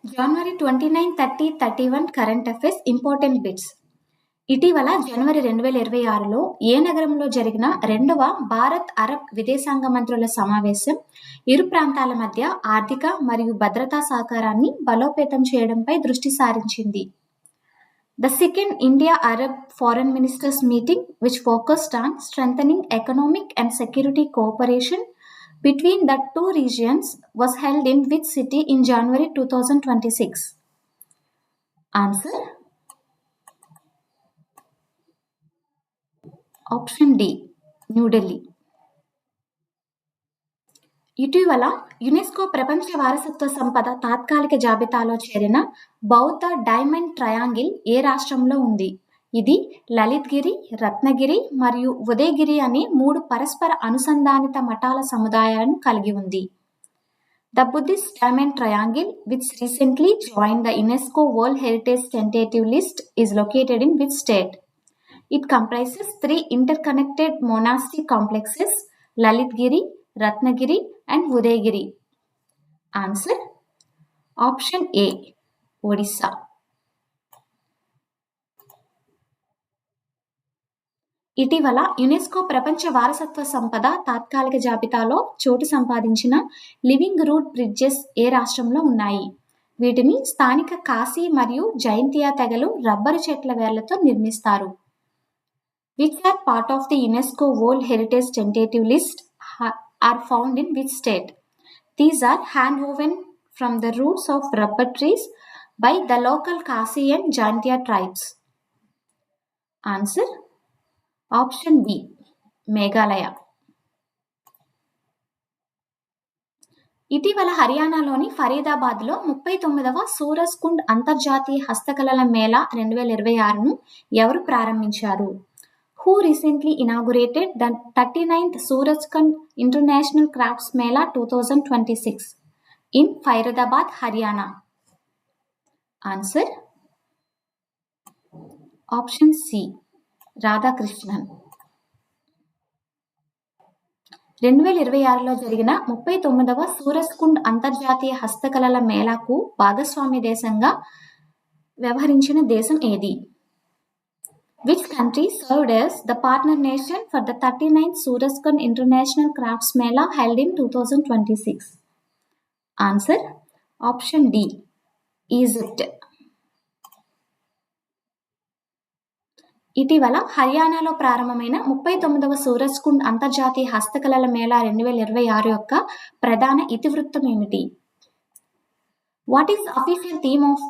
జనవరి 29, 30, 31 current affairs important bits. ఇటీవల జనవరి 2026లో ఏ నగరంలో జరిగిన రెండవ భారత్ అరబ్ విదేశాంగ మంత్రుల సమావేశం ఇరు ప్రాంతాల మధ్య ఆర్థిక మరియు భద్రతా సహకారాన్ని బలోపేతం చేయడంపై దృష్టి సారించింది. The second India-Arab Foreign Ministers meeting, which focused on strengthening economic and security cooperation between the two regions, was held in which city in January 2026? Answer: Option D, New Delhi. ఇటీవల యునెస్కో ప్రపంచ వారసత్వ సంపద తాత్కాలిక జాబితాలో చేరిన బౌద్ధ diamond triangle ఏ రాష్ట్రంలో ఉంది? ఇది లలిత్గిరి, రత్నగిరి మరియు ఉదయగిరి అనే 3 పరస్పర అనుసంధానిత మఠాల సముదాయాలను కలిగి ఉంది. The Buddhist Diamond Triangle, which recently joined the UNESCO World Heritage Tentative List, is located in which state? It comprises 3 interconnected monastic complexes: Lalitgiri, Ratnagiri and Udayagiri. Answer: Option A, Odisha. ఇటీవల UNESCO ప్రపంచ వారసత్వ సంపద తాత్కాలిక జాబితాలో చోటు సంపాదించిన living route bridges ఏ రాష్ట్రంలో ఉన్నాయి? వీటిని స్థానిక కాశీ మరియు జైంతియా తెగలు రబ్బరు చెట్ల వేర్లతో నిర్మిస్తారు. Which are part of the UNESCO World Heritage Tentative List are found in which state? These are handwoven from the roots of rubber trees by the local Kasi and Jaintia tribes. Answer: Option B, Meghalaya. ఇటీవల హర్యానాలోని ఫరీదాబాద్లో 39వ సూరజ్ కుండ్ అంతర్జాతీయ హస్తకళల మేళా 2026ను ఎవరు ప్రారంభించారు? Who recently inaugurated the 39th Suraj Kund International Crafts Mela 2026 in Faridabad, Haryana? Answer: Option C, Radhakrishnan. 2026లో జరిగిన 39వ సూరజ్ కుండ్ అంతర్జాతీయ హస్తకళల మేళాకు భాగస్వామ్య దేశంగా వ్యవహరించిన దేశం ఏది? Which country served as the partner nation for the 39th Suraj Kund International Crafts Mela held in 2026? Answer: Option D, Egypt. ఇటీవల హర్యానాలో ప్రారంభమైన 39వ సూరజ్ కుండ్ అంతర్జాతీయ హస్తకళల మేళా 2026 యొక్క ప్రధాన ఇతివృత్తం ఏమిటి? What is the official theme of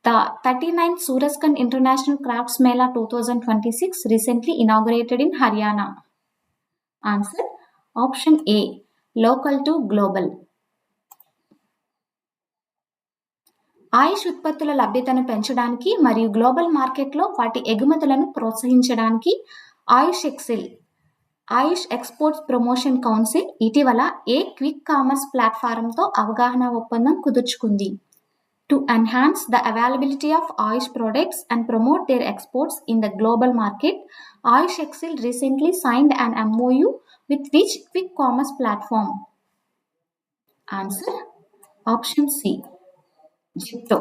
the 39th Suraj Kund International Crafts Mela 2026 recently inaugurated in Haryana? Answer: Option A, Local to Global. ఆయుష్ ఉత్పత్తుల లభ్యతను పెంచడానికి మరియు గ్లోబల్ మార్కెట్లో వాటి ఎగుమతులను ప్రోత్సహించడానికి ఆయుష్ ఎక్సెల్ ఆయుష్ ఎక్స్పోర్ట్స్ ప్రమోషన్ కౌన్సిల్ ఇటీవల ఏ క్విక్ కామర్స్ ప్లాట్ఫారంతో అవగాహన ఒప్పందం కుదుర్చుకుంది. To enhance the availability of Ayush products and promote their exports in the global market, Ayush Excel recently signed an MOU with which quick commerce platform? Answer: Option C, Zipto.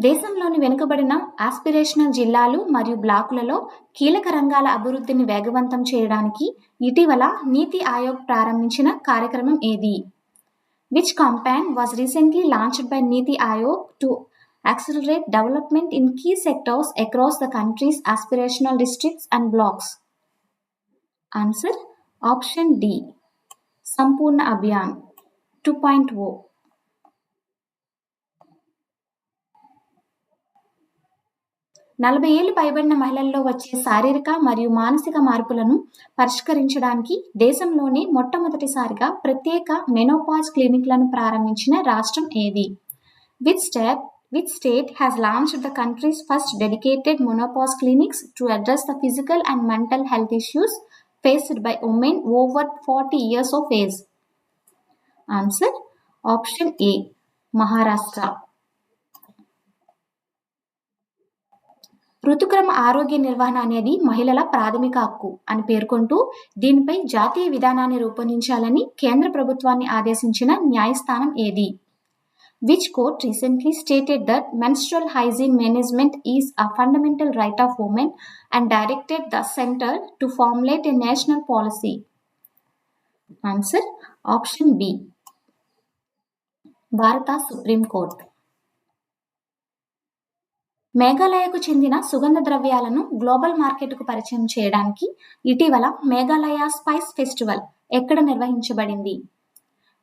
దేశంలోని వెనుకబడిన aspirational జిల్లాలు మరియు బ్లాకులలో కీలక రంగాల అభివృద్ధిని వేగవంతం చేయడానికి ఇటీవల నీతి ఆయోగ్ ప్రారంభించిన కార్యక్రమం ఏది? Which campaign was recently launched by Niti Aayog to accelerate development in key sectors across the country's aspirational districts and blocks? Answer: Option D, Sampurna Abhiyan 2.0. నలభై ఏళ్లు పైబడిన మహిళల్లో వచ్చే శారీరక మరియు మానసిక మార్పులను పరిష్కరించడానికి దేశంలోనే మొట్టమొదటిసారిగా ప్రత్యేక మెనోపాజ్ క్లినిక్లను ప్రారంభించిన రాష్ట్రం ఏది? Which state has launched the country's first dedicated menopause clinics to address the physical and mental health issues faced by women over 40 years of age? Answer: Option A, Maharashtra. ఋతుక్రమ ఆరోగ్య నిర్వహణ అనేది మహిళల ప్రాథమిక హక్కు అని పేర్కొంటూ దీనిపై జాతీయ విధానాన్ని రూపొందించాలని కేంద్ర ప్రభుత్వాన్ని ఆదేశించిన న్యాయస్థానం ఏది? Which court recently stated that menstrual hygiene management is a fundamental right of women and directed the center to formulate a national policy? Answer option B. భారత సుప్రీంకోర్టు. మేఘాలయకు చెందిన సుగంధ ద్రవ్యాలను గ్లోబల్ మార్కెట్కు పరిచయం చేయడానికి ఇటీవల మేఘాలయ స్పైస్ ఫెస్టివల్ ఎక్కడ నిర్వహించబడింది?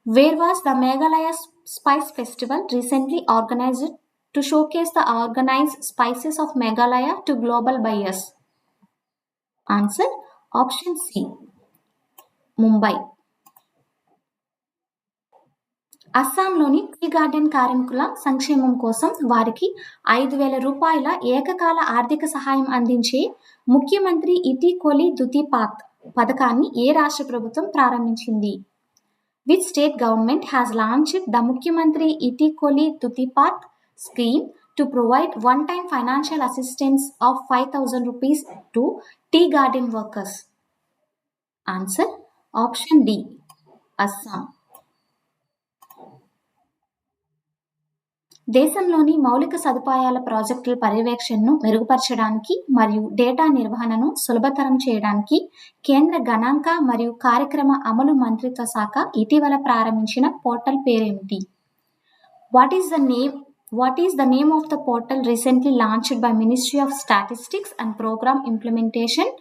Where was the Meghalaya spice festival recently organized to showcase the organized spices of Meghalaya to global buyers? Answer option C Mumbai. అస్సాంలోని టీ గార్డెన్ కార్మికుల సంక్షేమం కోసం వారికి 5,000 రూపాయల ఏకకాల ఆర్థిక సహాయం అందించే ముఖ్యమంత్రి ఇటీకోలి దుతిపాత్ పథకాన్ని ఏ రాష్ట్ర ప్రభుత్వం ప్రారంభించింది? Which state government has launched the Mukhyamantri ఇటీకోలి దుతిపాత్ scheme to provide one-time financial assistance of 5,000 rupees to tea garden workers? Answer option D. Assam. దేశంలోని మౌలిక సదుపాయాల ప్రాజెక్టుల పర్యవేక్షణను మెరుగుపరచడానికి మరియు డేటా నిర్వహణను సులభతరం చేయడానికి కేంద్ర గణాంక మరియు కార్యక్రమ అమలు మంత్రిత్వ శాఖ ఇటీవల ప్రారంభించిన పోర్టల్ పేరేమిటి? What is the name of the portal recently launched by ministry of statistics and programme implementation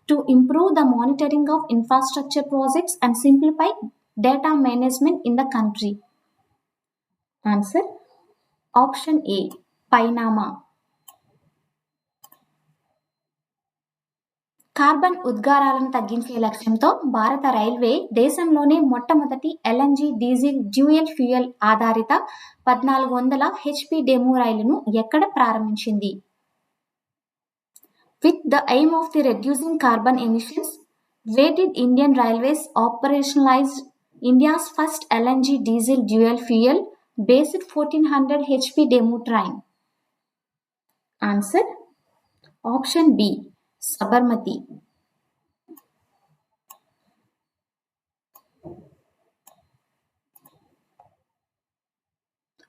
to improve the monitoring of infrastructure projects and simplify data management in the country? Answer option A Paimana. Carbon ఉద్గారాలను తగ్గించే లక్ష్యంతో భారత railway దేశంలోనే మొట్టమొదటి LNG diesel dual fuel ఆధారిత 1400 HP demo రైలును ఎక్కడ ప్రారంభించింది? With the aim of the reducing carbon emissions, where did Indian Railways operationalize India's first LNG diesel dual fuel based 1400 HP demo train? Answer option B. Sabarmati.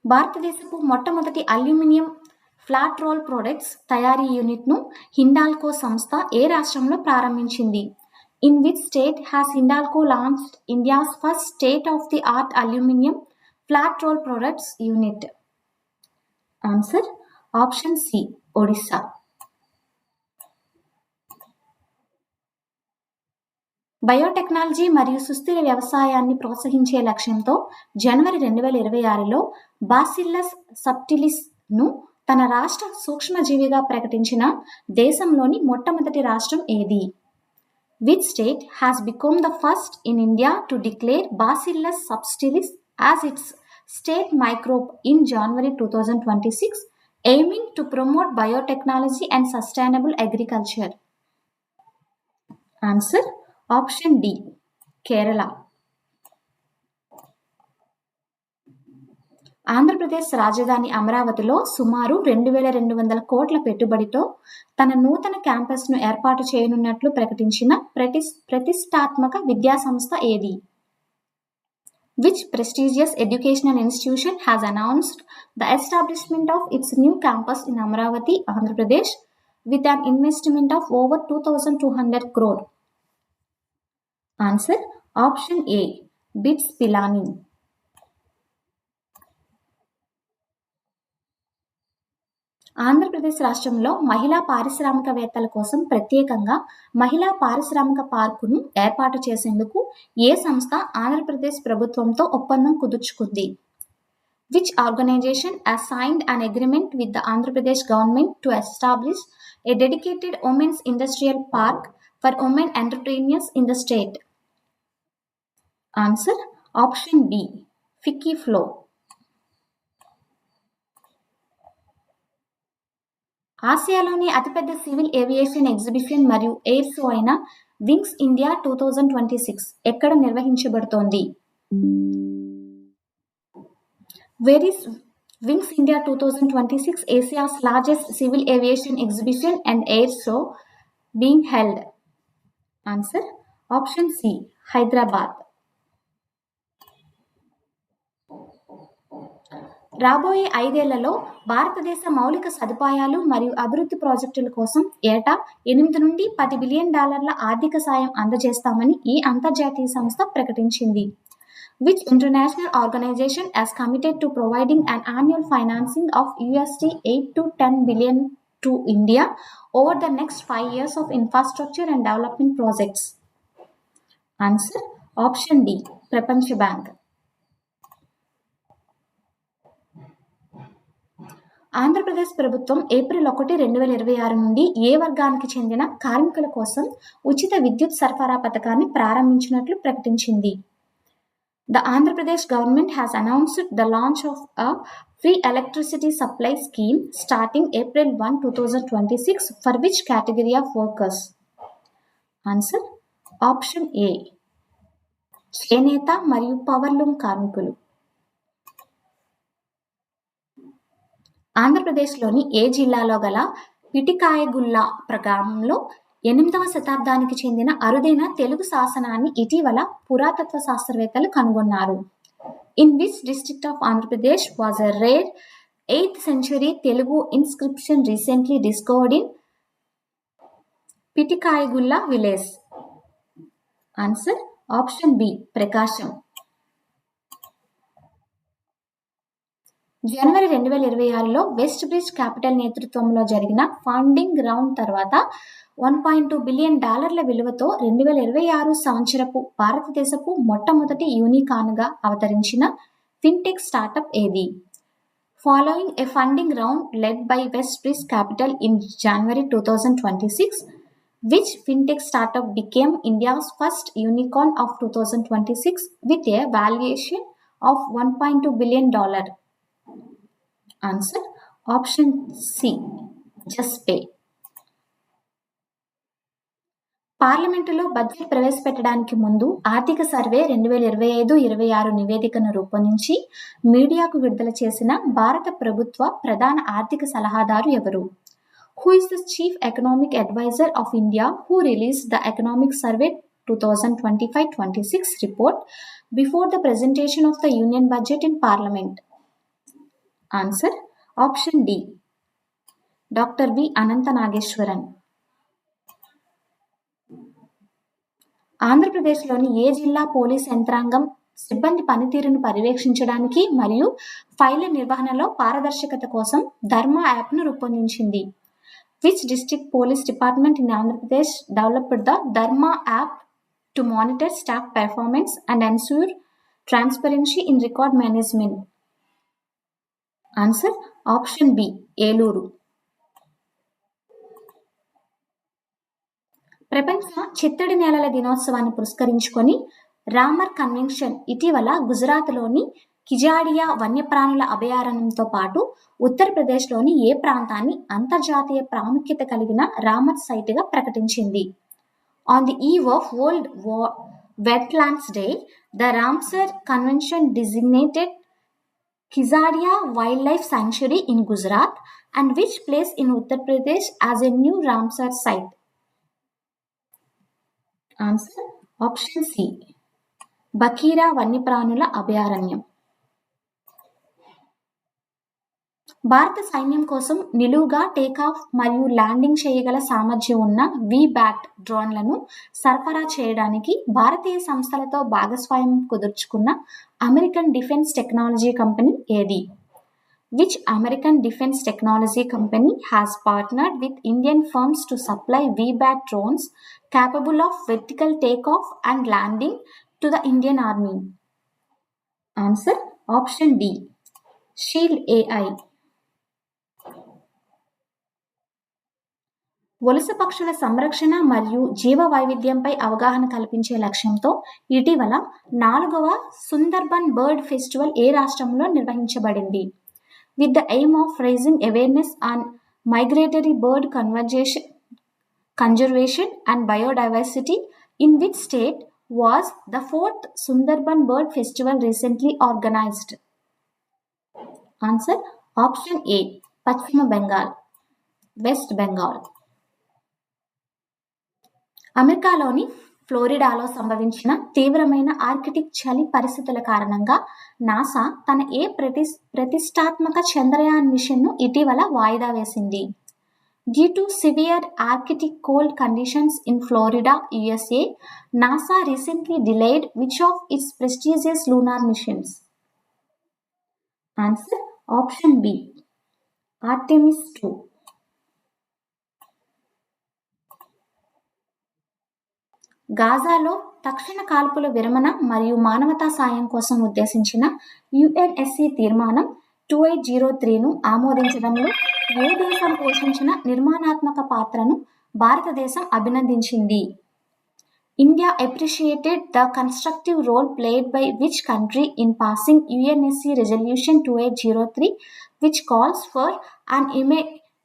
భారతదేశపు మొట్టమొదటి aluminium flat role products తయారీ యూనిట్ను హిండాల్కో సంస్థ ఏ రాష్ట్రంలో ప్రారంభించింది? In which state has Hindalco launched India's first state-of-the-art aluminum flat roll products unit? Answer option C. Odisha. Biotechnology మరియు సుస్థిర వ్యవసాయాన్ని ప్రోత్సహించే లక్ష్యంతో జనవరి 2026లో బాసిల్లస్ సబ్టిలిస్ను తన రాష్ట్ర సూక్ష్మజీవిగా ప్రకటించిన దేశంలోని మొట్టమొదటి రాష్ట్రం ఏది? Which state has become the first in India to declare Bacillus subtilis as its state microbe in January 2026, aiming to promote biotechnology and sustainable agriculture? Answer option D. Kerala. Andhra Pradesh రాజధాని అమరావతిలో సుమారు 2,200 కోట్ల పెట్టుబడితో తన నూతన క్యాంపస్ను ఏర్పాటు చేయనున్నట్లు ప్రకటించిన ప్రతిష్టాత్మక విద్యాసంస్థ ఏది? Which prestigious educational institution has announced the establishment of its new campus in Amaravati, Andhra Pradesh, with an investment of over 2,200 crore? Answer option A. BITS Pilani. Andhra Pradesh రాష్ట్రంలో మహిళా పారిశ్రామికవేత్తల కోసం ప్రత్యేకంగా మహిళా పారిశ్రామిక పార్కును ఏర్పాటు చేసేందుకు ఏ సంస్థ ఆంధ్రప్రదేశ్ ప్రభుత్వంతో ఒప్పందం కుదుర్చుకుంది? Which organization has signed an agreement with the Andhra Pradesh government to establish a dedicated women's industrial park for women entrepreneurs in the state? Answer option B. Ficky Flow. ఆసియాలోని అతిపెద్ద సివిల్ ఏవియేషన్ ఎగ్జిబిషన్ మరియు air show అయిన wings India 2026 ఎక్కడ నిర్వహించబడుతోంది? Where is Wings India 2026, Asia's largest civil aviation exhibition and air show, being held? Answer option C. Hyderabad. రాబోయే 5 ఏళ్లలో భారతదేశ మౌలిక సదుపాయాలు మరియు అభివృద్ధి ప్రాజెక్టుల కోసం ఏటా $8 బిలియన్ ఆర్థిక సాయం అందజేస్తామని ఈ అంతర్జాతీయ సంస్థ ప్రకటించింది. Which international organization has committed to providing an annual financing of $8 to 10 billion to India over the next 5 years of infrastructure and development projects? Answer option D, Prapancha Bank. Andhra Pradesh ప్రభుత్వం ఏప్రిల్ 1, 2026 నుండి ఏ వర్గానికి చెందిన కార్మికుల కోసం ఉచిత విద్యుత్ సరఫరా పథకాన్ని ప్రారంభించినట్లు ప్రకటించింది. The Andhra Pradesh government has announced the launch of a free electricity supply scheme starting April 1, 2026 for which category of workers? Answer option A, చేనేత మరియు పవర్లూమ్ కార్మికులు. ఆంధ్రప్రదేశ్లోని ఏ జిల్లాలో గల పిటికాయగుల్ల గ్రామంలో 8వ శతాబ్దానికి చెందిన అరుదైన తెలుగు శాసనాన్ని ఇటీవల పురాతత్వ శాస్త్రవేత్తలు కనుగొన్నారు. In which district of Andhra Pradesh was a rare 8th century Telugu inscription recently discovered in Pitikayagulla village? Answer option B, Prakasam. జనవరి 2026లో వెస్ట్ బ్రిడ్జ్ క్యాపిటల్ నేతృత్వంలో జరిగిన ఫండింగ్ రౌండ్ తర్వాత $1.2 బిలియన్ విలువతో 2026 సంవత్సరపు భారతదేశపు మొట్టమొదటి యూనికార్న్గా అవతరించిన ఫిన్టెక్ స్టార్టప్ ఏది? Following A funding round led by west Bridge capital in January 2026, which fintech startup became India's first unicorn of 2026 with a valuation of $1.2 billion? Answer option C, Juspay. పార్లమెంటులో budget ప్రవేశపెట్టడానికి ముందు ఆర్థిక survey 2025-26 నివేదికను రూపొందించి మీడియాకు విడుదల చేసిన భారత ప్రభుత్వ ప్రధాన ఆర్థిక సలహాదారు ఎవరు? Who is the Chief Economic Advisor of India who released the Economic Survey 2025-26 report before the presentation of the Union Budget in Parliament? Answer option D, Dr. V. Anantha Nageshwaran. ఆంధ్రప్రదేశ్లోని ఏ జిల్లా పోలీస్ యంత్రాంగం సిబ్బంది పనితీరును పర్యవేక్షించడానికి మరియు ఫైళ్ల నిర్వహణలో పారదర్శకత కోసం ధర్మా యాప్ను రూపొందించింది? Which district police department in Andhra Pradesh developed the Dharma app to monitor staff performance and ensure transparency in record management? Answer option B, Eluru. ప్రపంచ చిత్తడి నేలల దినోత్సవాన్ని పురస్కరించుకొని రామర్ కన్వెన్షన్ ఇటీవల గుజరాత్లోని కిజాడియా వన్యప్రాణుల అభయారణ్యంతో పాటు ఉత్తరప్రదేశ్లోని ఏ ప్రాంతాన్ని అంతర్జాతీయ ప్రాముఖ్యత కలిగిన రామర్ సైట్గా ప్రకటించింది? On the eve of world wetlands day, the Ramsar convention designated Khijadiya wildlife sanctuary in Gujarat and which place in Uttar Pradesh as a new Ramsar site? Answer option C, Bakhira వన్యప్రాణుల అభయారణ్యం. భారత సైన్యం కోసం నిలువుగా టేకాఫ్ మరియు ల్యాండింగ్ చేయగల సామర్థ్యం ఉన్న V-BAT డ్రోన్లను సరఫరా చేయడానికి భారతీయ సంస్థలతో భాగస్వామ్యం కుదుర్చుకున్న అమెరికన్ డిఫెన్స్ టెక్నాలజీ కంపెనీ ఏది? Which American defense technology company has partnered with Indian firms to supply V-BAT drones capable of vertical takeoff and landing to the Indian Army? Answer option D, Shield AI. వలస పక్షుల సంరక్షణ మరియు జీవ వైవిధ్యంపై అవగాహన కల్పించే లక్ష్యంతో ఇటీవల 4వ సుందర్బన్ బర్డ్ ఫెస్టివల్ ఏ రాష్ట్రంలో నిర్వహించబడింది? With the aim of raising awareness on migratory bird conservation and biodiversity, in which state was the 4th Sundarban Bird Festival recently organized? Answer option A, Pachima Bengal, West Bengal. అమెరికాలోని ఫ్లోరిడాలో సంభవించిన తీవ్రమైన Arctic చలి పరిస్థితుల కారణంగా NASA తన ప్రతిష్టాత్మక చంద్రయాన్ మిషన్ను ఇటీవల వాయిదా వేసింది. Due to severe Arctic cold conditions in Florida, USA, NASA recently delayed which of its prestigious lunar missions? Answer option B, Artemis 2. గాజాలో తక్షణ కాల్పుల విరమణ మరియు మానవతా సాయం కోసం ఉద్దేశించిన యుఎన్ఎస్సి తీర్మానం 2803ను ఆమోదించడంలో ఏ దేశం పోషించిన నిర్మాణాత్మక పాత్రను భారతదేశం అభినందించింది? India appreciated the constructive role played by which country in passing UNSC Resolution 2803, which calls for an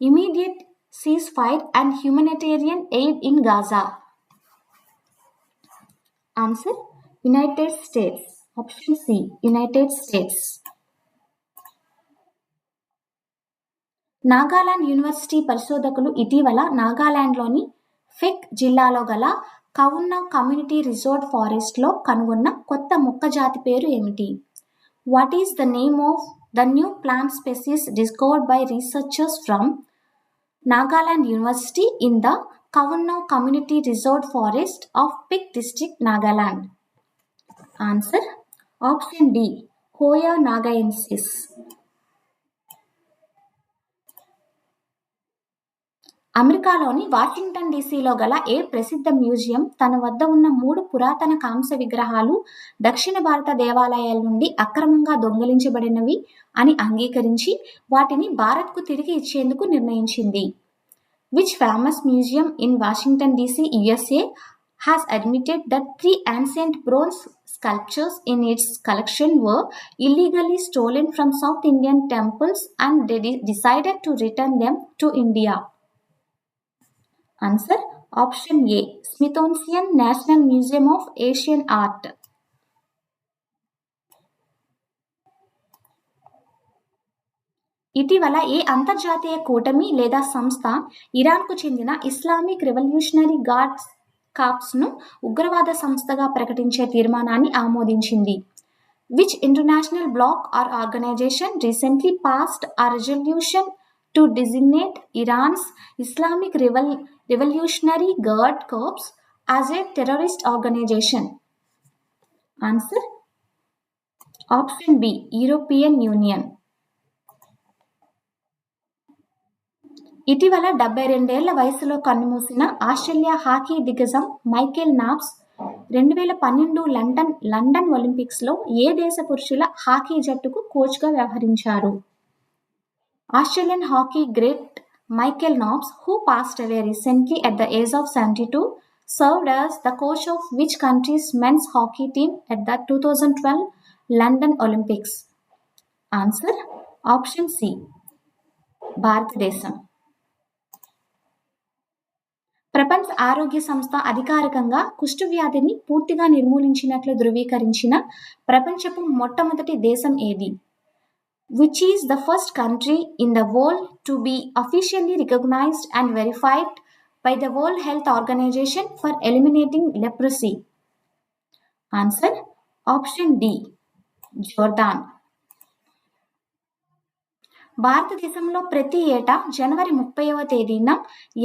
immediate ceasefire and humanitarian aid in Gaza? Answer United States. Option C, United States. Nagaland university పరిశోధకులు ఇటీవల నాగాలాండ్లోని ఫెక్ జిల్లాలో గల కవున్నవ్ community reserve ఫారెస్ట్లో కనుగొన్న కొత్త మొక్క జాతి పేరు ఏమిటి? What is the name of the new plant species discovered by researchers from Nagaland university in the Kavunnaw community reserve forest of Phek district, Nagaland? Answer option D, Hoya nagaensis. అమెరికాలోని వాషింగ్టన్ డీసీలో గల ఏ ప్రసిద్ధ మ్యూజియం తన వద్ద ఉన్న 3 పురాతన కాంస్య విగ్రహాలు దక్షిణ భారత దేవాలయాల నుండి అక్రమంగా దొంగిలించబడినవి అని అంగీకరించి వాటిని భారత్కు తిరిగి ఇచ్చేందుకు నిర్ణయించింది? Which famous museum in Washington DC, USA has admitted that 3 ancient bronze sculptures in its collection were illegally stolen from South Indian temples and decided to return them to India? Answer option A, Smithsonian National Museum of Asian Art. ఇటీవల ఏ అంతర్జాతీయ కూటమి లేదా సంస్థ ఇరాన్కు చెందిన Islamic revolutionary guards కార్ప్స్ను ఉగ్రవాద సంస్థగా ప్రకటించే తీర్మానాన్ని ఆమోదించింది? Which international bloc or organization recently passed a resolution to designate Iran's Islamic Revolutionary Guard Corps as a terrorist organization? Answer option B, European Union. ఇటీవల 72 ఏళ్ల వయసులో కన్నుమూసిన ఆస్ట్రేలియా హాకీ దిగ్గజం మైకేల్ నాప్స్ 2012 లండన్ ఒలింపిక్స్లో ఏ దేశ పురుషుల హాకీ జట్టుకు కోచ్గా వ్యవహరించారు? Australian hockey great Michael Knops, who passed away recently at the age of 72, served as the coach of which country's men's hockey team at the 2012 London Olympics? Answer option C, భారతదేశం. ప్రపంచ ఆరోగ్య సంస్థ అధికారికంగా కుష్టు వ్యాధిని పూర్తిగా నిర్మూలించినట్లు ధృవీకరించిన ప్రపంచపు మొట్టమొదటి దేశం ఏది? Which is the first country in the world to be officially recognized and verified by the World Health Organization for eliminating leprosy? Answer option D, Jordan. భారతదేశంలో ప్రతి ఏటా జనవరి 30వ తేదీన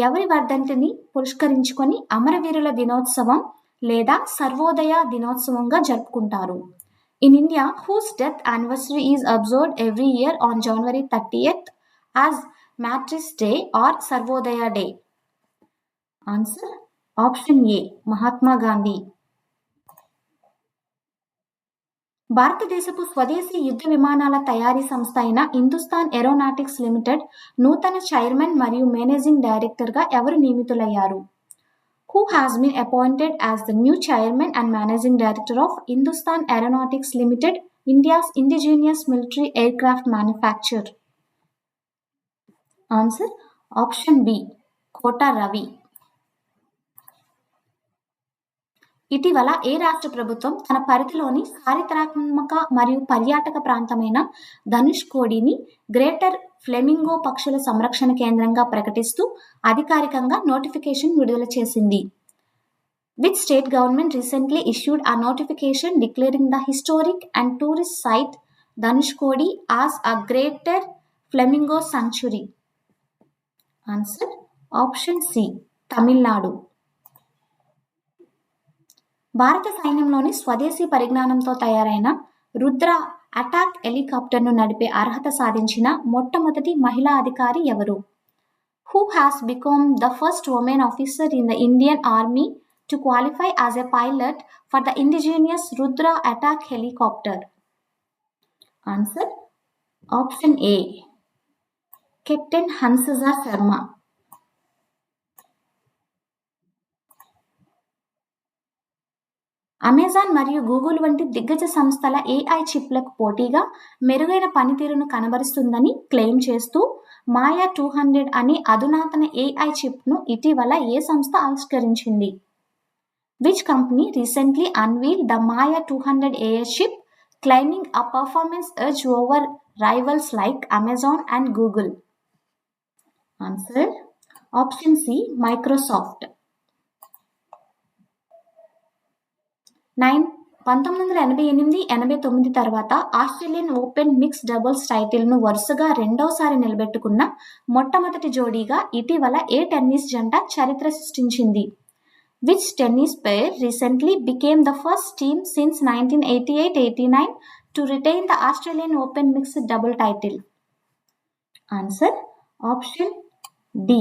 ఎవరి వర్ధంతిని పురస్కరించుకొని అమరవీరుల దినోత్సవం లేదా సర్వోదయ దినోత్సవంగా జరుపుకుంటారు? In India, whose death anniversary is observed every year on January 30th as Martyrs' Day or Sarvodaya Day? Answer option A, Mahatma Gandhi. భారతదేశపు స్వదేశీ యుద్ధ విమానాల తయారీ సంస్థ అయిన హిందుస్థాన్ ఏరోనాటిక్స్ లిమిటెడ్ నూతన చైర్మన్ మరియు మేనేజింగ్ డైరెక్టర్గా ఎవరు నియమితులయ్యారు? Who has been appointed as the new chairman and managing director of Hindustan Aeronautics Limited, India's indigenous military aircraft manufacturer? Answer option B, Kota Ravi. ఇటీవల ఏ రాష్ట్ర ప్రభుత్వం తన పరిధిలోని చారిత్రాత్మక మరియు పర్యాటక ప్రాంతమైన ధనుష్కోడిని గ్రేటర్ ఫ్లెమింగో పక్షుల సంరక్షణ కేంద్రంగా ప్రకటిస్తూ అధికారికంగా నోటిఫికేషన్ విడుదల చేసింది? Which state government recently issued a notification declaring the historic and tourist site Dhanushkodi as a greater flamingo sanctuary? Answer option C. Tamil Nadu. భారత సైన్యంలోని స్వదేశీ పరిజ్ఞానంతో తయారైన రుద్ర అటాక్ హెలికాప్టర్ను నడిపే అర్హత సాధించిన మొట్టమొదటి మహిళా అధికారి ఎవరు? Who has become the first woman officer in the Indian Army to qualify as a pilot for the indigenous Rudra attack helicopter? Answer option A. Captain Hansasa Sharma. Amazon మరియు గూగుల్ వంటి దిగ్గజ సంస్థల ఏఐ చిప్లకు పోటీగా మెరుగైన పనితీరును కనబరుస్తుందని claim చేస్తూ మాయా 200 అనే అధునాతన ఏఐ చిప్ను ఇటీవల ఏ సంస్థ ఆవిష్కరించింది? Which company recently unveiled the Maia 200 AI chip, claiming a performance edge over rivals like Amazon and Google? Answer option C. Microsoft. 1988-89 తర్వాత ఆస్ట్రేలియన్ ఓపెన్ మిక్స్ డబుల్స్ టైటిల్ను వరుసగా రెండోసారి నిలబెట్టుకున్న మొట్టమొదటి జోడీగా ఇటీవల ఏ టెన్నిస్ జంట చరిత్ర సృష్టించింది? Which tennis pair recently became the first team since 1988-89 to retain the Australian Open mixed double title? Answer option D.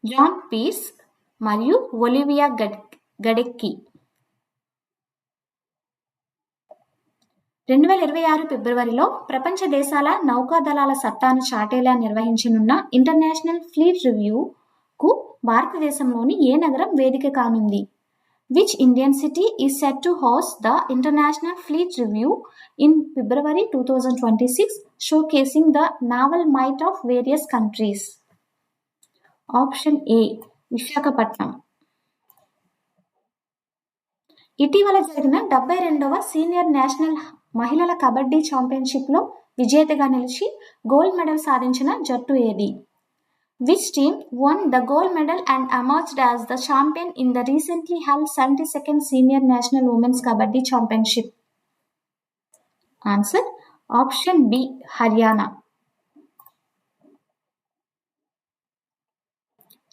John Peers మరియు ఒలివియా గడెక్కి. 2026 ఫిబ్రవరిలో ప్రపంచ దేశాల నౌకాదళాల సత్తాను చాటేలా నిర్వహించనున్న ఇంటర్నేషనల్ ఫ్లీట్ రివ్యూకు భారతదేశంలోని ఏ నగరం వేదిక కానుంది? Which Indian city is set to host the International Fleet Review in February 2026, showcasing the naval might of various countries? Option A. Visakhapatnam. ఇటీవల జరిగిన 72వ సీనియర్ నేషనల్ మహిళల కబడ్డీ ఛాంపియన్షిప్లో విజేతగా నిలిచి గోల్డ్ మెడల్ సాధించిన జట్టు ఏది? Which team won the gold medal and emerged as the champion in the recently held 72nd Senior National Women's Kabaddi Championship? Answer option B. Haryana.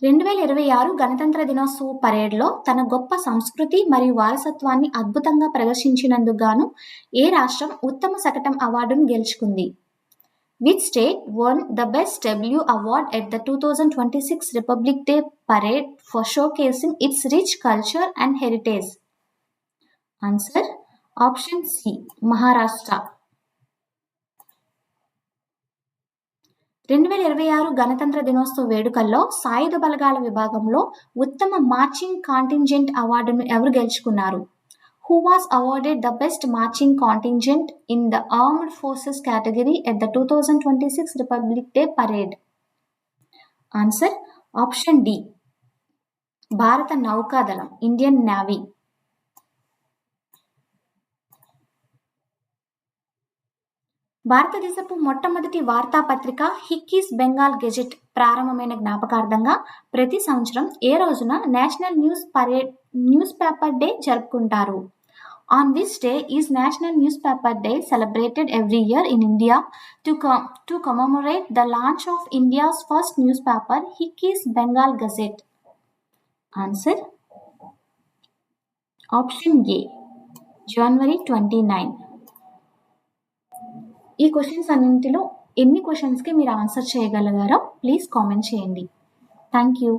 2026 గణతంత్ర దినోత్సవ పరేడ్లో తన గొప్ప సంస్కృతి మరియు వారసత్వాన్ని అద్భుతంగా ప్రదర్శించినందుకు గాను ఏ రాష్ట్రం ఉత్తమ శకటం అవార్డును గెలుచుకుంది? Which state won the Best W award at the 2026 Republic Day Parade for showcasing its rich culture and heritage? Answer option C. Maharashtra. 2026 గణతంత్ర దినోత్సవ వేడుకల్లో సాయుధ బలగాల విభాగంలో ఉత్తమ మార్చింగ్ కాంటింజెంట్ అవార్డును ఎవరు గెలుచుకున్నారు? Who was awarded the Best Marching Contingent in the Armed Forces category at the 2026 Republic Day Parade? Answer option D. భారత నౌకాదళం, ఇండియన్ నేవీ. భారతదేశపు మొట్టమొదటి వార్తాపత్రిక హిక్కీస్ బెంగాల్ గెజెట్ ప్రారంభమైన జ్ఞాపకార్థంగా ప్రతి సంవత్సరం ఏ రోజున నేషనల్ న్యూస్ పేపర్ డే జరుపుకుంటారు? On which day is National Newspaper Day celebrated every year in India to commemorate the launch of India's first newspaper, Hickey's Bengal Gazette? Answer option A. January 29. ఈ questions అన్నింటిలో ఎన్ని క్వశ్చన్స్కి మీరు answer చేయగలిగారో please comment చేయండి. Thank you.